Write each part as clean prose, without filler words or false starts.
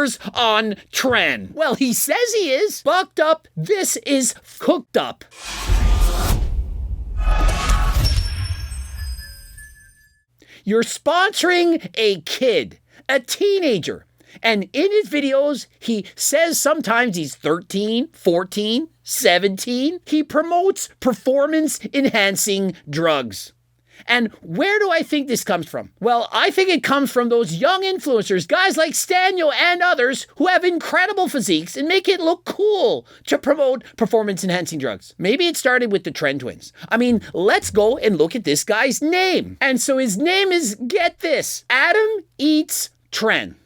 influencers on trend. Well, he says he is. Bucked up. This is cooked up. You're sponsoring a kid, a teenager. And in his videos, he says sometimes he's 13, 14, 17. He promotes performance-enhancing drugs. And where do I think this comes from? Well, I think it comes from those young influencers, guys like Stanyo and others who have incredible physiques and make it look cool to promote performance-enhancing drugs. Maybe it started with the Trend Twins. I mean, let's go and look at this guy's name. And so his name is, get this, Adam Eats Trend.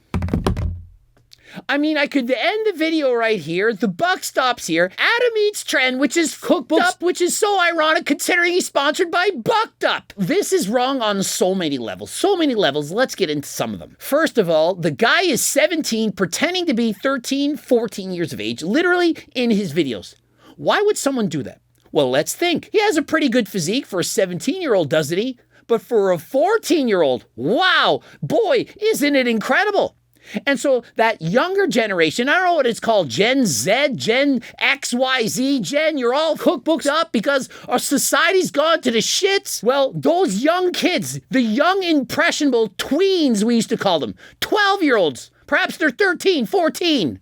I mean, I could end the video right here. The buck stops here. Adam Eats Trend, which is cooked up, which is so ironic considering he's sponsored by Bucked Up. This is wrong on so many levels. So many levels. Let's get into some of them. First of all, the guy is 17, pretending to be 13, 14 years of age, literally in his videos. Why would someone do that? Well, let's think. He has a pretty good physique for a 17-year-old, doesn't he? But for a 14-year-old, wow, boy, isn't it incredible? And so that younger generation, I don't know what it's called, Gen Z, Gen XYZ, Gen, you're all cookbooks up because our society's gone to the shits. Well, those young kids, the young impressionable tweens, we used to call them, 12-year-olds, perhaps they're 13, 14.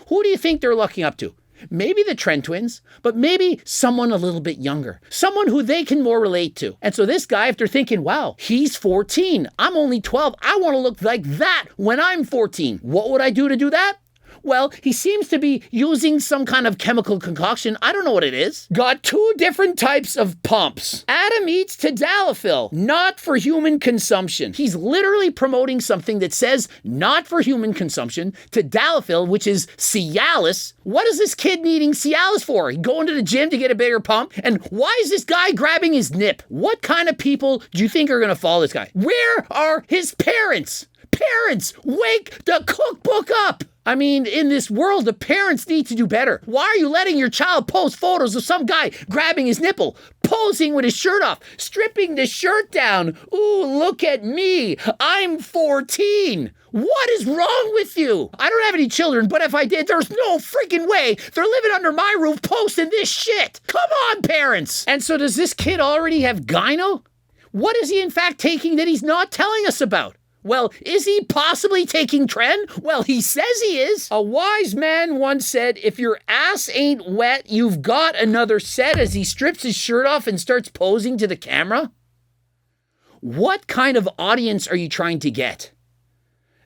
Who do you think they're looking up to? Maybe the Trend Twins, but maybe someone a little bit younger, someone who they can more relate to. And so this guy, if they're thinking, wow, he's 14, I'm only 12, I want to look like that when I'm 14. What would I do to do that? Well, he seems to be using some kind of chemical concoction. I don't know what it is. Got two different types of pumps. Adam eats tadalafil, not for human consumption. He's literally promoting something that says not for human consumption. Tadalafil, which is Cialis. What is this kid needing Cialis for? He going to the gym to get a bigger pump? And why is this guy grabbing his nip? What kind of people do you think are going to follow this guy? Where are his parents? Parents, wake the cookbook up! I mean, in this world, the parents need to do better. Why are you letting your child post photos of some guy grabbing his nipple, posing with his shirt off, stripping the shirt down? Ooh, look at me. I'm 14. What is wrong with you? I don't have any children, but if I did, there's no freaking way they're living under my roof posting this shit. Come on, parents. And so does this kid already have gyno? What is he in fact taking that he's not telling us about? Well, is he possibly taking trend? Well, he says he is. A wise man once said, if your ass ain't wet, you've got another set, as he strips his shirt off and starts posing to the camera. What kind of audience are you trying to get?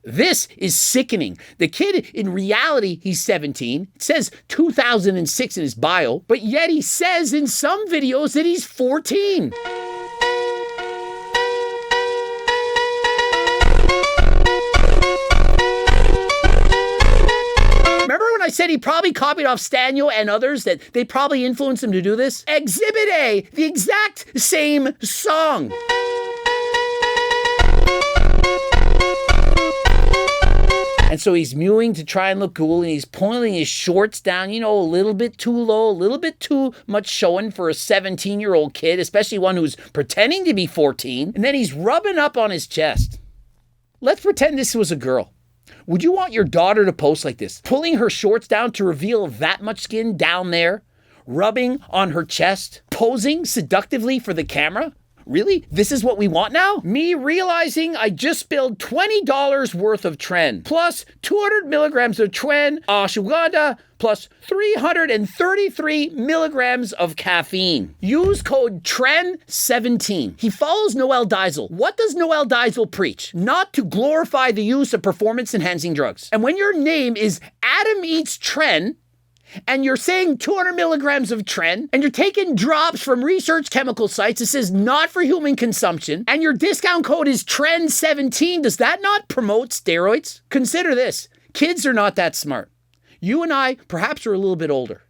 This is sickening. The kid, in reality, he's 17. It says 2006 in his bio, but yet he says in some videos that he's 14. I said he probably copied off Stanyo and others, that they probably influenced him to do this? Exhibit A, the exact same song. And so he's mewing to try and look cool, and he's pulling his shorts down, you know, a little bit too low, a little bit too much showing for a 17-year-old kid, especially one who's pretending to be 14. And then he's rubbing up on his chest. Let's pretend this was a girl. Would you want your daughter to post like this? Pulling her shorts down to reveal that much skin down there? Rubbing on her chest? Posing seductively for the camera? Really? This is what we want now? Me realizing I just spilled $20 worth of trend, plus 200 milligrams of trend, ashwagandha, plus 333 milligrams of caffeine. Use code TREND17. He follows Noel Diesel. What does Noel Diesel preach? Not to glorify the use of performance-enhancing drugs. And when your name is Adam Eats Trend, and you're saying 200 milligrams of trend, and you're taking drops from research chemical sites that says not for human consumption, and your discount code is TREND17, does that not promote steroids? Consider this. Kids are not that smart. You and I perhaps are a little bit older.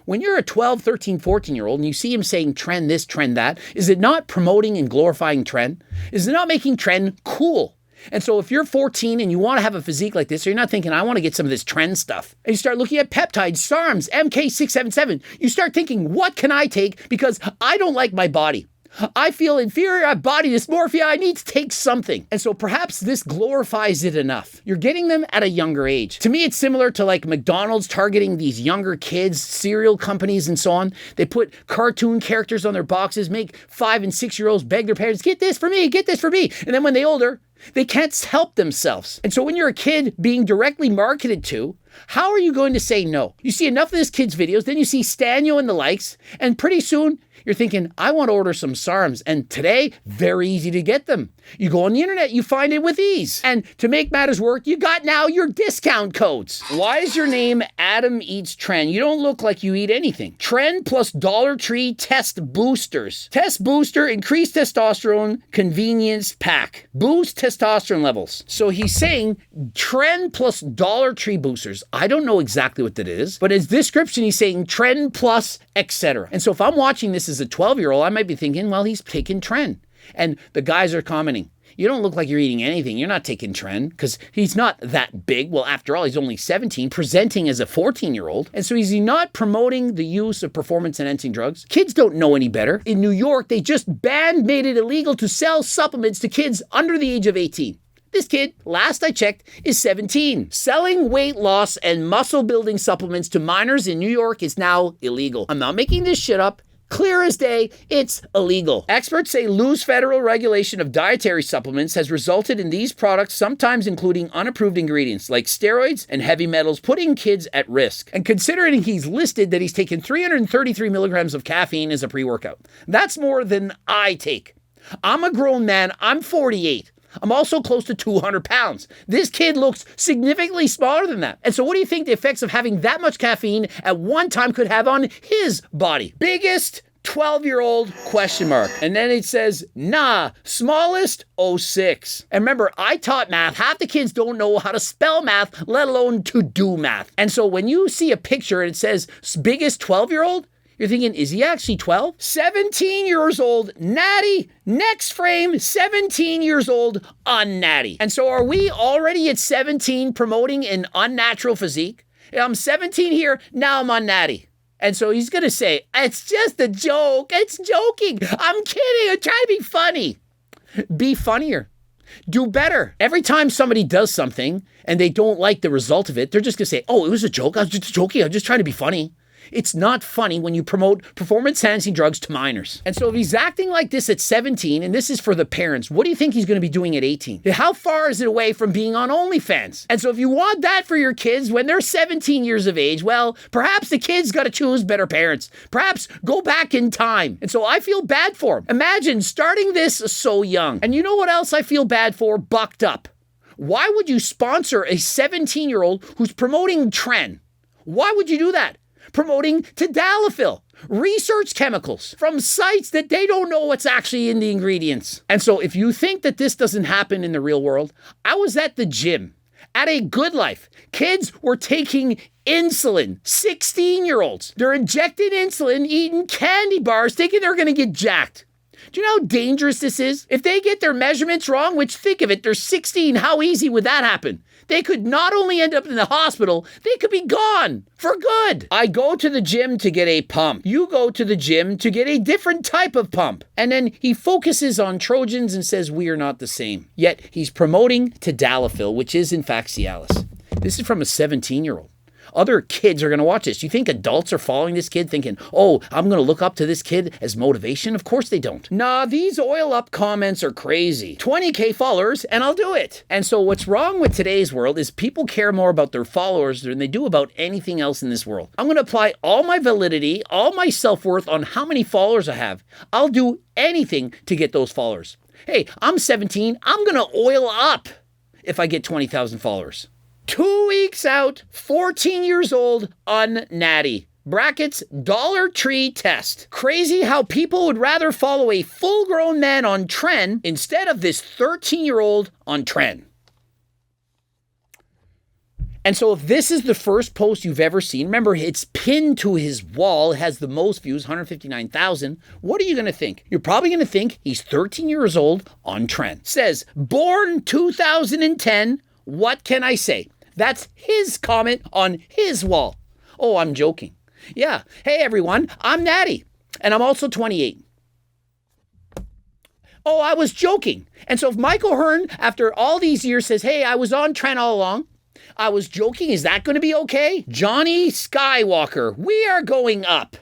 When you're a 12, 13, 14-year-old and you see him saying trend this, trend that, is it not promoting and glorifying trend? Is it not making trend cool? And so if you're 14 and you want to have a physique like this, or you're not thinking, I want to get some of this trend stuff, and you start looking at peptides, SARMs, MK677, you start thinking, what can I take because I don't like my body? I feel inferior, I have body dysmorphia, I need to take something. And so perhaps this glorifies it enough. You're getting them at a younger age. To me, it's similar to like McDonald's targeting these younger kids, cereal companies and so on. They put cartoon characters on their boxes, make 5 and 6 year olds beg their parents, get this for me, get this for me. And then when they're older, they can't help themselves. And so when you're a kid being directly marketed to, how are you going to say no? You see enough of this kid's videos, then you see Stanyo and the likes, and pretty soon you're thinking, I want to order some SARMs. And today, very easy to get them. You go on the internet, you find it with ease. And to make matters work, you got now your discount codes. Why is your name Adam Eats Trend? You don't look like you eat anything. Trend plus Dollar Tree test boosters. Test booster, increased testosterone, convenience pack. Boost testosterone levels. So he's saying Trend plus Dollar Tree boosters. I don't know exactly what that is, but his description, he's saying Trend plus, etc. And so if I'm watching this as a 12-year-old, I might be thinking, well, he's taking Trend. And the guys are commenting, you don't look like you're eating anything. You're not taking Trend because he's not that big. Well, after all, he's only 17, presenting as a 14-year-old. And so is he not promoting the use of performance-enhancing drugs? Kids don't know any better. In New York, they just made it illegal to sell supplements to kids under the age of 18. This kid, last I checked, is 17. Selling weight loss and muscle building supplements to minors in New York is now illegal. I'm not making this shit up. Clear as day, it's illegal. Experts say loose federal regulation of dietary supplements has resulted in these products sometimes including unapproved ingredients like steroids and heavy metals, putting kids at risk. And considering he's listed that he's taken 333 milligrams of caffeine as a pre-workout, that's more than I take. I'm a grown man, I'm 48. I'm also close to 200 pounds. This kid looks significantly smaller than that. And so what do you think the effects of having that much caffeine at one time could have on his body? Biggest 12-year-old question mark. And then it says, nah, smallest 06. And remember, I taught math. Half the kids don't know how to spell math, let alone to do math. And so when you see a picture and it says biggest 12-year-old, you're thinking, is he actually 12? 17 years old, natty. Next frame, 17 years old, unnatty. And so are we already at 17 promoting an unnatural physique? I'm 17 here, now I'm unnatty. And so he's going to say, it's just a joke. It's joking. I'm kidding. I'm trying to be funny. Be funnier. Do better. Every time somebody does something and they don't like the result of it, they're just going to say, oh, it was a joke. I was just joking. I was just trying to be funny. It's not funny when you promote performance-enhancing drugs to minors. And so if he's acting like this at 17, and this is for the parents, what do you think he's going to be doing at 18? How far is it away from being on OnlyFans? And so if you want that for your kids when they're 17 years of age, well, perhaps the kids got to choose better parents. Perhaps go back in time. And so I feel bad for him. Imagine starting this so young. And you know what else I feel bad for? Bucked up. Why would you sponsor a 17-year-old who's promoting Tren? Why would you do that? Promoting tadalafil, research chemicals from sites that they don't know what's actually in the ingredients. And so if you think that this doesn't happen in the real world, I was at the gym at a Good Life. Kids were taking insulin, 16-year-olds. They're injecting insulin, eating candy bars, thinking they're going to get jacked. Do you know how dangerous this is? If they get their measurements wrong, which think of it, they're 16, how easy would that happen? They could not only end up in the hospital, they could be gone for good. I go to the gym to get a pump. You go to the gym to get a different type of pump. And then he focuses on Trojans and says we are not the same. Yet he's promoting tadalafil, which is in fact Cialis. This is from a 17-year-old. Other kids are going to watch this. You think adults are following this kid thinking, oh, I'm going to look up to this kid as motivation? Of course they don't. Nah, these oil up comments are crazy. 20K followers and I'll do it. And so what's wrong with today's world is people care more about their followers than they do about anything else in this world. I'm going to apply all my validity, all my self-worth on how many followers I have. I'll do anything to get those followers. Hey, I'm 17. I'm going to oil up if I get 20,000 followers. 2 weeks out, 14 years old, unnatty. Brackets, Dollar Tree test. Crazy how people would rather follow a full-grown man on Tren instead of this 13-year-old on Tren. And so if this is the first post you've ever seen, remember it's pinned to his wall, it has the most views, 159,000. What are you going to think? You're probably going to think he's 13 years old on Tren. Says, born 2010, what can I say? That's his comment on his wall. Oh, I'm joking. Yeah. Hey, everyone. I'm Natty. And I'm also 28. Oh, I was joking. And so if Michael Hearn, after all these years, says, hey, I was on trend all along, I was joking, is that going to be okay? Johnny Skywalker, we are going up.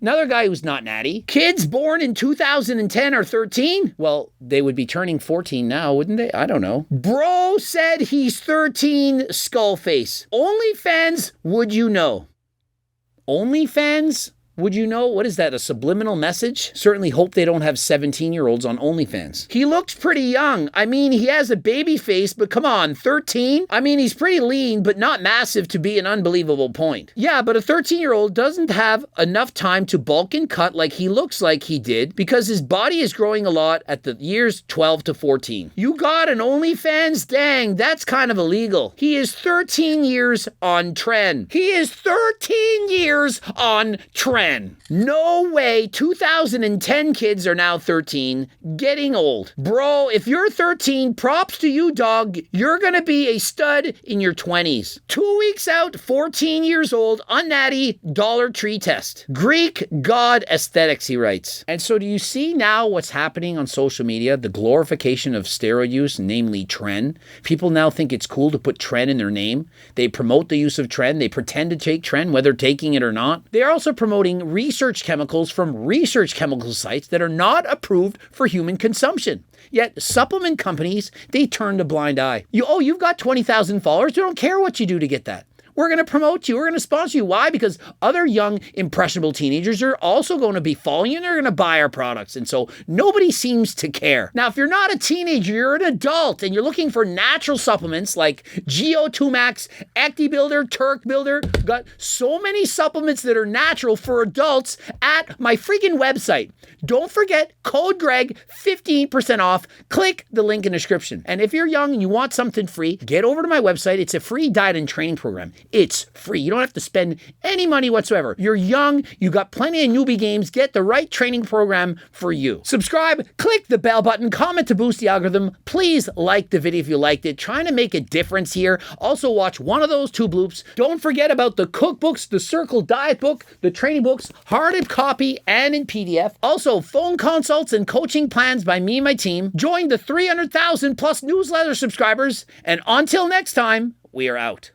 Another guy who's not natty. Kids born in 2010 are 13? Well, they would be turning 14 now, wouldn't they? I don't know. Bro said he's 13, skullface. OnlyFans, would you know? OnlyFans? Would you know? What is that, a subliminal message? Certainly hope they don't have 17-year-olds on OnlyFans. He looks pretty young. I mean, he has a baby face, but come on, 13? I mean, he's pretty lean, but not massive to be an unbelievable point. Yeah, but a 13-year-old doesn't have enough time to bulk and cut like he looks like he did because his body is growing a lot at the years 12 to 14. You got an OnlyFans? Dang, that's kind of illegal. He is 13 years on trend. He is 13 years on trend. No way 2010 kids are now 13, getting old. Bro, if you're 13, props to you, dog. You're gonna be a stud in your 20s. 2 weeks out, 14 years old, unnatty, Dollar Tree test. Greek god aesthetics, he writes. And so do you see now what's happening on social media? The glorification of steroid use, namely tren. People now think it's cool to put tren in their name. They promote the use of tren. They pretend to take tren, whether taking it or not. They are also promoting research chemicals from research chemical sites that are not approved for human consumption. Yet supplement companies, they turn a blind eye. You've got 20,000 followers. We don't care what you do to get that. We're going to promote you. We're going to sponsor you. Why? Because other young, impressionable teenagers are also going to be following you and they're going to buy our products. And so nobody seems to care. Now, if you're not a teenager, you're an adult and you're looking for natural supplements like GO2 Max, Acti Builder, Turk Builder. Got so many supplements that are natural for adults at my freaking website. Don't forget, code Greg, 15% off. Click the link in the description. And if you're young and you want something free, get over to my website. It's a free diet and training program. It's free. You don't have to spend any money whatsoever. You're young. You got plenty of newbie games. Get the right training program for you. Subscribe, click the bell button, comment to boost the algorithm. Please like the video if you liked it. Trying to make a difference here. Also watch one of those two bloops. Don't forget about the cookbooks, the Circle Diet book, the training books, hard copy and in PDF. Also phone consults and coaching plans by me and my team. Join the 300,000 plus newsletter subscribers. And until next time, we are out.